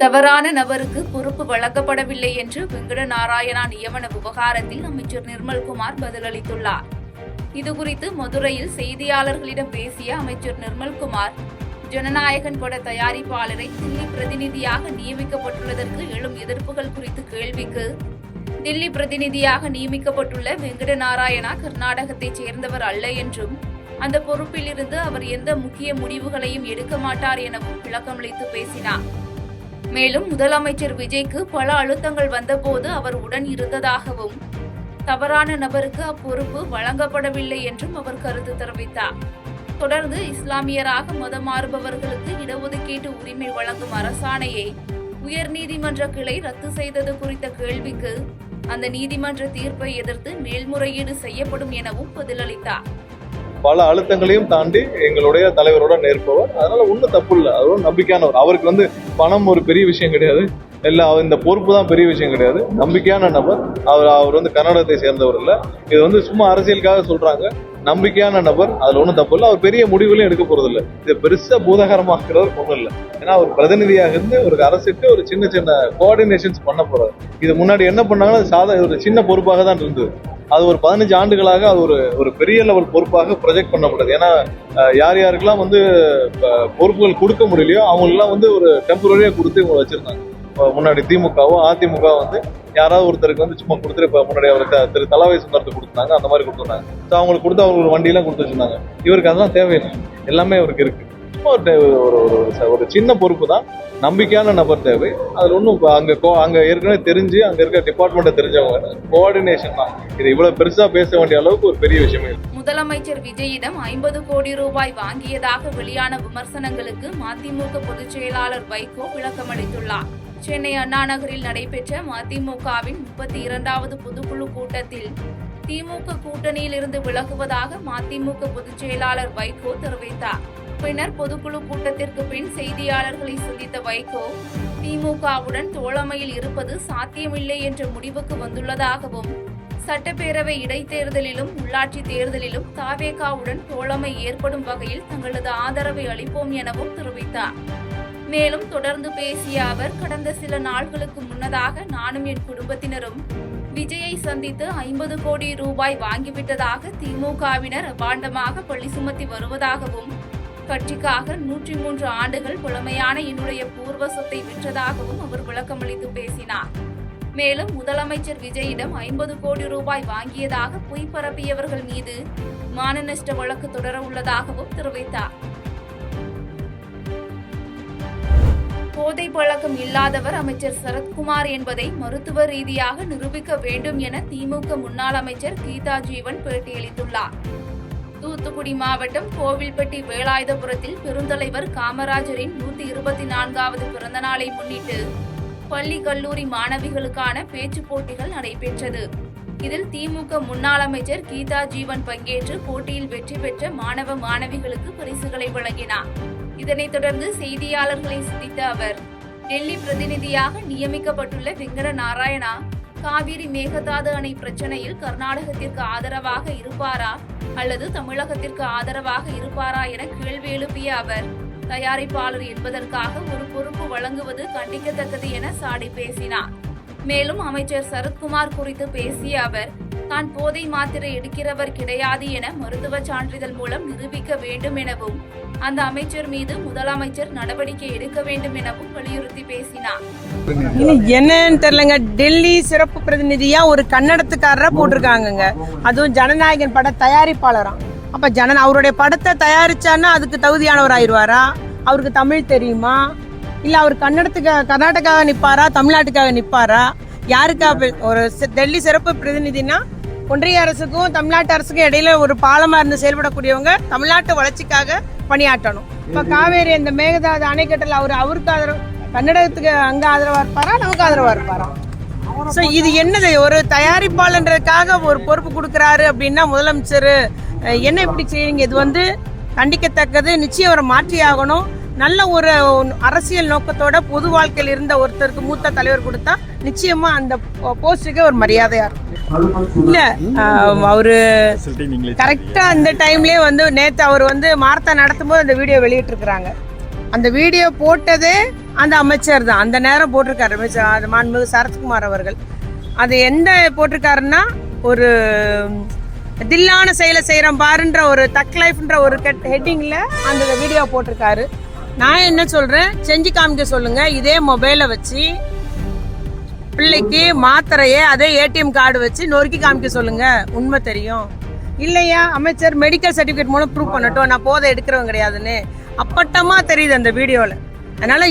தவறான நபருக்கு பொறுப்பு வழங்கப்படவில்லை என்று வெங்கடநாராயணா நியமன விவகாரத்தில் அமைச்சர் நிர்மல்குமார் பதிலளித்துள்ளார். இதுகுறித்து மதுரையில் செய்தியாளர்களிடம் பேசிய அமைச்சர் நிர்மல்குமார், ஜனநாயகன் பட தயாரிப்பாளரை தில்லி பிரதிநிதியாக நியமிக்கப்பட்டுள்ளதற்கு எழும் எதிர்ப்புகள் குறித்து கேள்விக்கு, தில்லி பிரதிநிதியாக நியமிக்கப்பட்டுள்ள வெங்கடநாராயணா கர்நாடகத்தைச் சேர்ந்தவர் அல்ல என்றும், அந்த பொறுப்பிலிருந்து அவர் எந்த முக்கிய முடிவுகளையும் எடுக்க மாட்டார் எனவும் விளக்கமளித்து பேசினார். மேலும் முதலமைச்சர் விஜய்க்கு பல அழுத்தங்கள் வந்தபோது அவர் உடன் இருந்ததாகவும், தவறான நபருக்கு அப்பொறுப்பு வழங்கப்படவில்லை என்றும் அவர் கருத்து தெரிவித்தார். தொடர்ந்து இஸ்லாமியராக மதம் மாறுபவர்களுக்கு இடஒதுக்கீட்டு உரிமை வழங்கும் அரசாணையை உயர்நீதிமன்ற கிளை ரத்து செய்தது குறித்த கேள்விக்கு, அந்த நீதிமன்ற தீர்ப்பை எதிர்த்து மேல்முறையீடு செய்யப்படும் எனவும் பதிலளித்தார். பல அழுத்தங்களையும் தாண்டி எங்களுடைய தலைவரோட நேர்ப்பவர், அதனால ஒன்றும் தப்பு இல்லை. அவரோட நம்பிக்கையானவர். அவருக்கு பணம் ஒரு பெரிய விஷயம் கிடையாது, இல்லை இந்த பொறுப்பு தான் பெரிய விஷயம் கிடையாது. நம்பிக்கையான நபர். அவர் கர்நாடகத்தை சேர்ந்தவர் இல்லை. இது சும்மா அரசியலுக்காக சொல்றாங்க. நம்பிக்கையான நபர், அதுல ஒன்றும் தப்பு இல்லை. அவர் பெரிய முடிவுகளையும் எடுக்க போறது இல்லை. இது பெருசா பூதகரமாக்குறவர் ஒன்றும் இல்லை. ஏன்னா அவர் பிரதிநிதியாக இருந்து ஒரு அரசுக்கு ஒரு சின்ன சின்ன கோஆர்டினேஷன்ஸ் பண்ண போறாரு. இது முன்னாடி என்ன பண்ணாங்கன்னா ஒரு சின்ன பொறுப்பாக தான் இருந்தது. அது ஒரு 15 ஆண்டுகளாக அது ஒரு பெரிய லெவல் பொறுப்பாக ப்ரொஜெக்ட் பண்ணப்படுது. ஏன்னா யார் யாருக்கெல்லாம் பொறுப்புகள் கொடுக்க முடியலையோ அவங்களுக்குலாம் ஒரு டெம்பரரியா கொடுத்து இவங்க வச்சிருந்தாங்க. முன்னாடி திமுகவோ அதிமுக யாராவது ஒருத்தருக்கு சும்மா கொடுத்துட்டு, இப்ப முன்னாடி அவருக்கு திரு தலாவை சுந்தரத்துக்கு கொடுத்தாங்க, அந்த மாதிரி கொடுத்துருந்தாங்க. ஸோ அவங்களுக்கு கொடுத்து அவங்களுக்கு வண்டியெல்லாம் கொடுத்து வச்சிருந்தாங்க. இவருக்கு அதெல்லாம் தேவையில்லை, எல்லாமே அவருக்கு இருக்கு. சும்மா ஒரு சின்ன பொறுப்பு தான். நம்பிக்கையான நபர் தேவை. அதுல ஒன்றும் அங்க ஏற்கனவே தெரிஞ்சு அங்க இருக்க டிபார்ட்மெண்ட்டை தெரிஞ்சவங்க கோஆர்டினேஷன் தான். இது இவ்வளவு பெருசா பேச வேண்டிய அளவுக்கு ஒரு பெரிய விஷயமே. முதலமைச்சர் விஜயிடம் 50 கோடி ரூபாய் வாங்கியதாக வெளியான விமர்சனங்களுக்கு மதிமுக பொதுச் செயலாளர் வைகோ விளக்கமளித்துள்ளார். சென்னை அண்ணா நகரில் நடைபெற்ற மதிமுகவின் 32வது பொதுக்குழு கூட்டத்தில் திமுக கூட்டணியில் இருந்து விலகுவதாக மதிமுக பொதுச் செயலாளர் வைகோ தெரிவித்தார். பின்னர் பொதுக்குழு கூட்டத்திற்கு பின் செய்தியாளர்களை சந்தித்த வைகோ, திமுகவுடன் தோழமையில் இருப்பது சாத்தியமில்லை என்ற முடிவுக்கு வந்துள்ளதாகவும், சட்டப்பேரவை இடைத்தேர்தலிலும் உள்ளாட்சி தேர்தலிலும் தவேகாவுடன் தோழமை ஏற்படும் வகையில் தங்களது ஆதரவை அளிப்போம் எனவும் தெரிவித்தார். மேலும் தொடர்ந்து பேசிய அவர், கடந்த சில நாட்களுக்கு முன்னதாக நானும் என் குடும்பத்தினரும் விஜயை சந்தித்து 50 கோடி ரூபாய் வாங்கிவிட்டதாக திமுகவினர் அபாண்டமாக பழி சுமத்தி வருவதாகவும், கட்சிக்காக 103 ஆண்டுகள் பழமையான என்னுடைய பூர்வ சொத்தை விற்றதாகவும் அவர் விளக்கமளித்து பேசினார். மேலும் முதலமைச்சர் விஜயிடம் 50 கோடி ரூபாய் வாங்கியதாக பொய் பரப்பியவர்கள் மீது மான நஷ்ட வழக்கு தொடர உள்ளதாகவும் தெரிவித்தார். போதை பழக்கம் இல்லாதவர் அமைச்சர் சரத்குமார் என்பதை மருத்துவ ரீதியாக நிரூபிக்க வேண்டும் என திமுக முன்னாள் அமைச்சர் கீதா ஜீவன் பேட்டியளித்துள்ளார். தூத்துக்குடி மாவட்டம் கோவில்பட்டி வேலாயுதபுரத்தில் பெருந்தலைவர் காமராஜரின் 124வது பிறந்த நாளை முன்னிட்டு பள்ளி கல்லூரி மாணவிகளுக்கான பேச்சு போட்டிகள் நடைபெற்றது. இதில் திமுக முன்னாள் அமைச்சர் கீதா ஜீவன் பங்கேற்று போட்டியில் வெற்றி பெற்ற மாணவ மாணவிகளுக்கு பரிசுகளை வழங்கினார். இதனைத் தொடர்ந்து செய்தியாளர்களை சந்தித்த அவர், டெல்லி பிரதிநிதியாக நியமிக்கப்பட்டுள்ள வெங்கடநாராயணா காவிரி மேகதாது அணை பிரச்சனையில் கர்நாடகத்திற்கு ஆதரவாக இருப்பாரா அல்லது தமிழகத்திற்கு ஆதரவாக இருப்பாரா என கேள்வி எழுப்பிய அவர், தயாரிப்பாளர் என்பதற்காக ஒரு பொறுப்பு வழங்குவது கண்டிக்கத்தக்கது என சாடி பேசினார். மேலும் அமைச்சர் சரத்குமார் குறித்து பேசிய அவர், தான் போதை மாத்திரை எடுக்கிறவர் கிடையாது என மருத்துவ சான்றிதழ் மூலம் நிரூபிக்க வேண்டும் எனவும், அந்த அமைச்சர் மீது முதலமைச்சர் நடவடிக்கை எடுக்க வேண்டும் எனவும் வலியுறுத்தி பேசினார். என்னன்னு தெரியலங்க, டெல்லி சிறப்பு பிரதிநிதியா ஒரு கன்னடத்துக்காரரை போட்டிருக்காங்க. அதுவும் ஜனநாயகன் பட தயாரிப்பாளரா. அப்ப அவருடைய படத்தை தயாரிச்சான்னா அதுக்கு தகுதியானவர் ஆயிடுவாரா? அவருக்கு தமிழ் தெரியுமா? இல்ல அவர் கர்நாடகாவை நிப்பாரா, தமிழ்நாட்டுக்காக நிப்பாரா? யாருக்காக? ஒரு டெல்லி சிறப்பு பிரதிநிதினா ஒன்றிய அரசுக்கும் தமிழ்நாட்டு அரசுக்கும் இடையில ஒரு பாலமா இருந்து செயல்படக்கூடியவங்க தமிழ்நாட்டு வளர்ச்சிக்காக பணியாற்றணும். இப்ப காவேரி இந்த மேகதாது அணைக்கட்டல் அவருக்கு ஆதரவு, கன்னடத்துக்கு அங்க ஆதரவா இருப்பாரா, நமக்கு ஆதரவா இருப்பாரா? சோ இது என்னது? ஒரு தயாரிப்பாளன்றதுக்காக ஒரு பொறுப்பு கொடுக்கறாரு அப்படின்னா முதலமைச்சர் என்ன இப்படி செய்யுங்க? இது கண்டிக்கத்தக்கது. நிச்சயம் அவரை மாற்றி ஆகணும். நல்ல ஒரு அரசியல் நோக்கத்தோட பொது வாழ்க்கையில் இருந்த ஒருத்தருக்கு மூத்த தலைவர் கொடுத்தா நிச்சயமா அந்த போஸ்டுக்கு ஒரு மரியாதையா இருக்கும். இல்ல அவரு கரெக்டா அந்த டைம்லயே நேத்து அவர் மாரத்தான் நடத்தும் போது அந்த வீடியோ வெளியிட்டு இருக்காங்க. அந்த வீடியோ போட்டதே அந்த அமைச்சர் தான் அந்த நேரம் போட்டிருக்காரு அமைச்சர் அது மாண்புமிகு சரத்குமார் அவர்கள். அது எந்த போட்டிருக்காருன்னா, ஒரு தில்லான செயலை செய்கிறோம் பாருன்ற ஒரு தக் லைஃப்ன்ற ஒரு ஹெட்டிங்கில் அந்த வீடியோ போட்டிருக்காரு. நான் என்ன சொல்கிறேன், செஞ்சு காமிக்க சொல்லுங்க. இதே மொபைலை வச்சு பிள்ளைக்கு மாத்திரையே அதே ஏடிஎம் கார்டு வச்சு நொறுக்கி காமிக்க சொல்லுங்க, உண்மை தெரியும். இல்லையா அமைச்சர் மெடிக்கல் சர்டிஃபிகேட் மூலம் ப்ரூவ் பண்ணட்டும், நான் போதை எடுக்கிறவங்க கிடையாதுன்னு அப்பட்டமா தெரியுது அந்த வீடியோவில். அதனால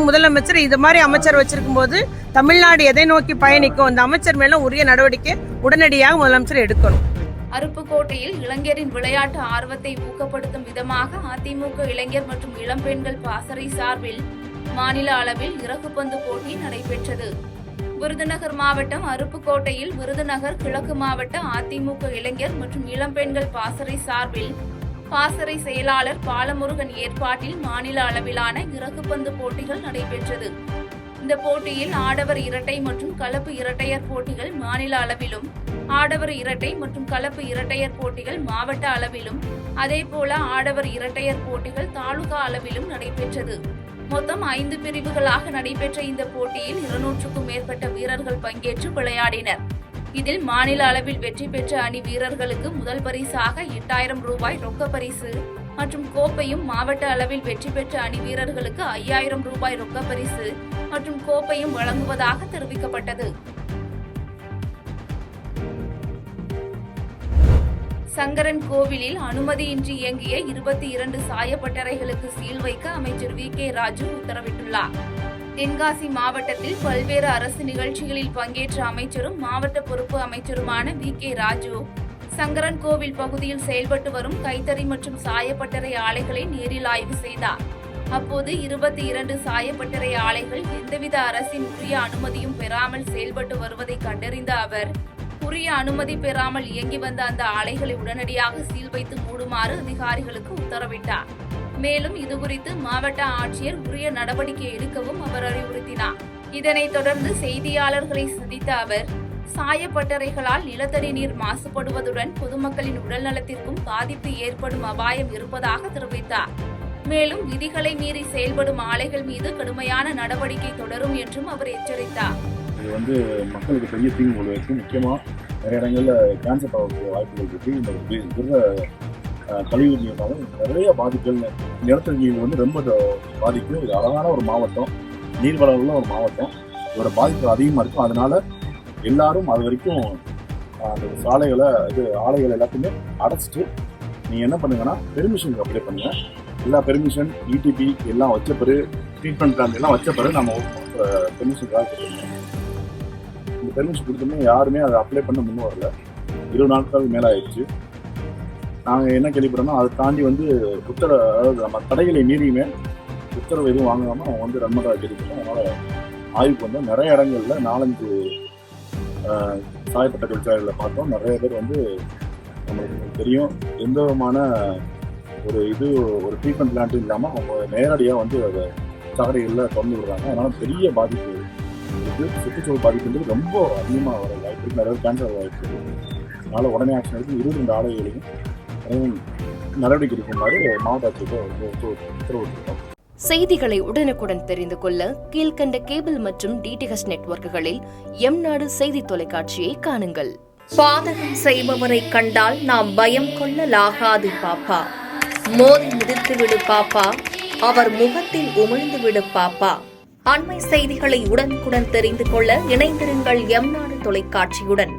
முதலமைச்சர் இது மாதிரி அமைச்சர் வச்சிருக்கும் போது தமிழ்நாடு எதை நோக்கி பயணிக்கும், அந்த அமைச்சர் மேல உரிய நடவடிக்கை உடனடியாக முதலமைச்சர் எடுக்கணும். அருப்புக்கோட்டையில் இளைஞரின் விளையாட்டு ஆர்வத்தை ஊக்கப்படுத்தும் விதமாக அதிமுக இளைஞர் மற்றும் இளம்பெண்கள் பாசறை சார்பில் மாநில அளவில் இறகுப்பந்து போட்டி நடைபெற்றது. விருதுநகர் மாவட்டம் அருப்புக்கோட்டையில் விருதுநகர் கிழக்கு மாவட்ட அதிமுக இளைஞர் மற்றும் இளம்பெண்கள் பாசறை சார்பில் பாசறை செயலாளர் பாலமுருகன் ஏற்பாட்டில் மாநில அளவிலான இறகுப்பந்து போட்டிகள் நடைபெற்றது. இந்த போட்டியில் ஆடவர் இரட்டை மற்றும் கலப்பு இரட்டையர் போட்டிகள் மாநில அளவிலும், ஆடவர் இரட்டை மற்றும் கலப்பு இரட்டையர் போட்டிகள் மாவட்ட அளவிலும், அதேபோல ஆடவர் இரட்டையர் போட்டிகள் தாலுகா அளவிலும் நடைபெற்றது. மொத்தம் 5 பிரிவுகளாக நடைபெற்ற இந்த போட்டியில் 200க்கும் மேற்பட்ட வீரர்கள் பங்கேற்று விளையாடினர். இதில் மாநில அளவில் வெற்றி பெற்ற அணி வீரர்களுக்கு முதல் பரிசாக 8000 ரூபாய் ரொக்க பரிசு மற்றும் கோப்பையும், மாவட்ட அளவில் வெற்றி பெற்ற அணி வீரர்களுக்கு 5000 ரூபாய் ரொக்க பரிசு மற்றும் கோப்பையும் வழங்குவதாக தெரிவிக்கப்பட்டது. சங்கரன் கோவிலில் அனுமதியின்றி இயங்கிய 22 சாயப்பட்டறைகளுக்கு சீல் வைக்க அமைச்சர் வி.கே. ராஜு உத்தரவிட்டுள்ளார். தென்காசி மாவட்டத்தில் பல்வேறு அரசு நிகழ்ச்சிகளில் பங்கேற்ற அமைச்சரும் மாவட்ட பொறுப்பு அமைச்சருமான வி.கே. ராஜு சங்கரன் கோவில் பகுதியில் செயல்பட்டு வரும் கைத்தறி மற்றும் சாயப்பட்டறை ஆலைகளை நேரில் ஆய்வு செய்தார். அப்போது 22 சாயப்பட்டறை ஆலைகள் எந்தவித அரசின் உரிய அனுமதியும் பெறாமல் செயல்பட்டு வருவதை கண்டறிந்த அவர், உரிய அனுமதி பெறாமல் இயங்கி வந்த அந்த ஆலைகளை உடனடியாக சீல் வைத்து மூடுமாறு அதிகாரிகளுக்கு உத்தரவிட்டார். மேலும் இதுகுறித்து மாவட்ட ஆட்சியர் உரிய நடவடிக்கை எடுக்கவும் அவர் அறிவுறுத்தினார். இதனைத் தொடர்ந்து செய்தியாளர்களை சந்தித்த அவர், சாயப்பட்டறைகளால் நிலத்தடி நீர் மாசுபடுவதுடன் பொதுமக்களின் உடல்நலத்திற்கும் பாதிப்பு ஏற்படும் அபாயம் இருப்பதாக தெரிவித்தார். மேலும் விதிகளை மீறி செயல்படும் ஆலைகள் மீது கடுமையான நடவடிக்கை தொடரும் என்றும் அவர் எச்சரித்தார். இது மக்களுக்கு பெரிய தீங்கு விளைவிக்கும். முக்கியமாக நிறைய இடங்களில் கேன்சர் ஆகக்கூடிய வாய்ப்புகள் இருக்குது. இந்த கழிவு நீர்னாலும் நிறைய பாதிப்புகள், நிலத்தடி நீர் ரொம்ப பாதிக்கும். இது அழகான ஒரு மாவட்டம், நீர்வளமுள்ள ஒரு மாவட்டம். இதோட பாதிப்பு அதிகமாக இருக்கும். அதனால எல்லாரும் அது வரைக்கும் அந்த சாலைகளை ஆலைகள் எல்லாத்தையுமே அடைச்சிட்டு நீங்கள் என்ன பண்ணுங்கன்னா பெர்மிஷனுக்கு அப்ளை பண்ணுங்க. எல்லா பெர்மிஷன் இடிபி எல்லாம் வச்ச பிறகு, ட்ரீட்மெண்ட் பிளான் எல்லாம் வச்ச பிறகு நம்ம பெர்மிஷனுக்காக கொடுக்கணும். இந்த பெர்மிஷன் கொடுத்தோம்னா யாருமே அதை அப்ளை பண்ண முன் வரல. 20 நாட்கள் மேலே ஆயிடுச்சு. நாங்கள் என்ன கேள்விப்படுறோம்னா அதை தாண்டி அதாவது நம்ம தடைகளை மீறியுமே உத்தரவு எதுவும் வாங்காமல் அவங்க ரன் பண்ணுறதை கேள்விப்பட்டோம். அதனால் ஆய்வுக்கு வந்தோம். நிறைய இடங்களில் 4-5 சாயப்பட்ட தொழிற்சாலைகளில் பார்த்தோம். நிறைய பேர் நம்மளுக்கு தெரியும் எந்த விதமான ஒரு ட்ரீட்மெண்ட் பிளான்ட்டும் இல்லாமல் அவங்க நேரடியாக அதை சாக்கடைகளில் திறந்து விடுறாங்க. அதனால் பெரிய பாதிப்பு இருக்குது. சுற்றுச்சூழல் பாதிப்புன்றது ரொம்ப அதிகமாக வர வாய்ப்பு இருக்குது. நிறைய கேன்சர் வாய்ப்பு இருக்குது. அதனால் உடனே ஆக்ஷன் எடுத்து 22 ஆலைகளையும் நடவடிக்கை எடுக்குமாறு மாவட்ட ஆட்சியர் உத்தரவிட்டிருக்கோம். செய்திகளை உடனுக்குடன் தெரிந்து கொள்ள கீழ்கண்ட கேபிள் மற்றும் டிடிஹெச் நெட்வொர்க்குகளில் எம்நாடு செய்தி தொலைக்காட்சியை காணுங்கள். பாதகம் செய்பவரை கண்டால் நாம் பயம் கொள்ளலாகாது பாப்பா. மோதி மிதித்து விடு பாப்பா, அவர் முகத்தில் உமிழ்ந்து விடு பாப்பா. அண்மை செய்திகளை உடனுக்குடன் தெரிந்து கொள்ள இணைந்திருங்கள் எம்நாடு தொலைக்காட்சியுடன்.